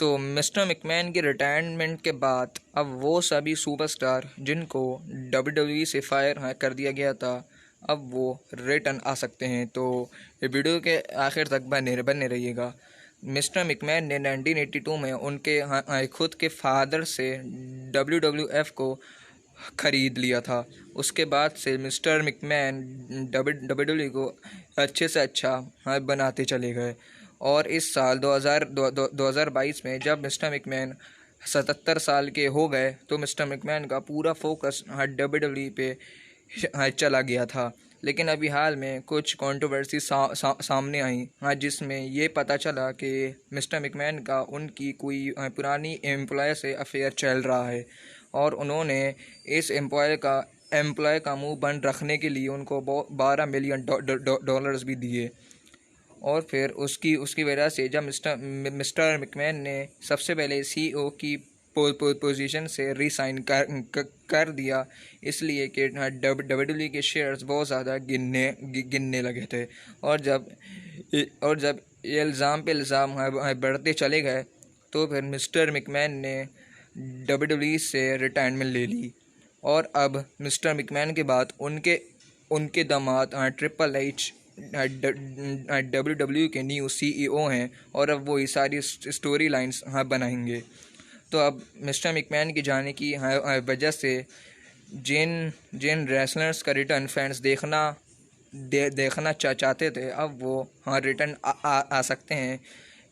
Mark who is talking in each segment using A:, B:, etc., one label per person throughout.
A: तो mister McMahon की retirement के बाद अब वो सभी सुपरस्टार जिनको WWE से फायर कर दिया गया था, अब वो रिटर्न आ सकते हैं। तो ये वीडियो के आखिर तक बने रहिएगा। मिस्टर मैकमैन ने 1982 में उनके खुद के फादर से WWF को ख़रीद लिया था। उसके बाद से मिस्टर मैकमैन WWE को अच्छे से अच्छा बनाते चले गए। और इस साल 2022 में जब मिस्टर मैकमैन 77 साल के हो गए तो मिस्टर मैकमैन का पूरा फोकस WWE पे चला गया था। लेकिन अभी हाल में कुछ कंट्रोवर्सी सामने आई, जिसमें ये पता चला कि मिस्टर मैकमैन का उनकी कोई पुरानी एम्प्लॉय से अफेयर चल रहा है और उन्होंने इस एम्प्लॉय का मुंह बंद रखने के लिए उनको $12 मिलियन भी दिए। और फिर उसकी वजह से जब मिस्टर मैकमैन ने सबसे पहले CEO की पोजीशन से रिसाइन कर दिया, इसलिए कि WWE के शेयर्स बहुत ज़्यादा गिनने लगे थे। और जब ये इल्ज़ाम पे इल्ज़ाम बढ़ते चले गए तो फिर मिस्टर मैकमैन ने WWE से रिटायरमेंट ले ली। और अब मिस्टर मैकमैन के बाद उनके दामाद ट्रिपल एच WWE के न्यू CEO हैं और अब वो ये सारी स्टोरी लाइन्स बनाएंगे। तो अब मिस्टर मैकमैन की जाने की वजह से जिन रेसलर्स का रिटर्न फैंस देखना चाहते थे, अब वो रिटर्न आ सकते हैं।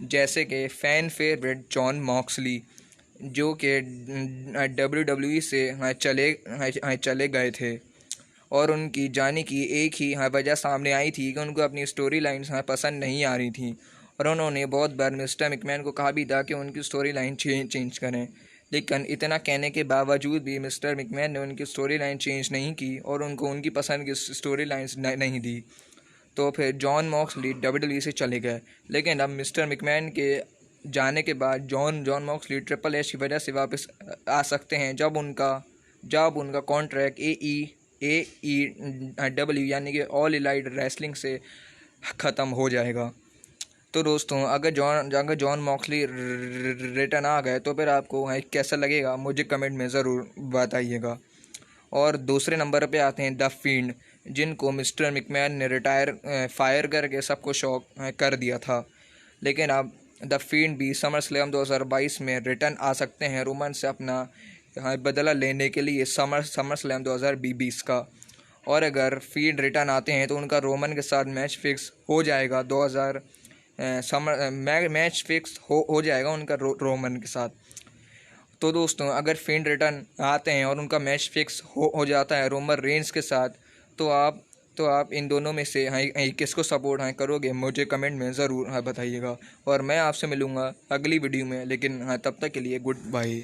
A: जैसे कि फ़ैन फेवरेट जॉन मॉक्सली, जो कि WWE से चले गए थे और उनकी जाने की एक ही वजह सामने आई थी कि उनको अपनी स्टोरी लाइन्स पसंद नहीं आ रही थी। और उन्होंने बहुत बार मिस्टर मैकमैन को कहा भी था कि उनकी स्टोरी लाइन चेंज करें, लेकिन इतना कहने के बावजूद भी मिस्टर मैकमैन ने उनकी स्टोरी लाइन चेंज नहीं की और उनको उनकी पसंद की स्टोरी लाइन्स नहीं दी। तो फिर जॉन मॉक्सली WWE से चले गए। लेकिन अब मिस्टर मैकमैन के जाने के बाद जॉन मॉक्सली ट्रिपल एच की वजह से वापस आ सकते हैं जब उनका कॉन्ट्रैक्ट AEW यानी कि ऑल इलाइट रेसलिंग से ख़त्म हो जाएगा। तो दोस्तों, अगर जॉन मॉक्सली रिटर्न आ गए तो फिर आपको कैसा लगेगा, मुझे कमेंट में ज़रूर बताइएगा। और दूसरे नंबर पे आते हैं द फील्ड, जिनको मिस्टर मैकमैन ने फायर करके सबको शॉक कर दिया था। लेकिन अब द फील्ड भी समर स्लैम 2022 में रिटर्न आ सकते हैं रोमन से अपना बदला लेने के लिए समर स्लैम 2020 का। और अगर फील्ड रिटर्न आते हैं तो उनका रोमन के साथ मैच फिक्स हो जाएगा। मैच फिक्स हो जाएगा उनका रोमन के साथ। तो दोस्तों, अगर फील्ड रिटर्न आते हैं और उनका मैच फिक्स हो जाता है रोमन रेंज के साथ, तो आप इन दोनों में से किसको सपोर्ट करोगे, मुझे कमेंट में ज़रूर बताइएगा। और मैं आपसे मिलूँगा अगली वीडियो में, लेकिन तब तक के लिए गुड बाय।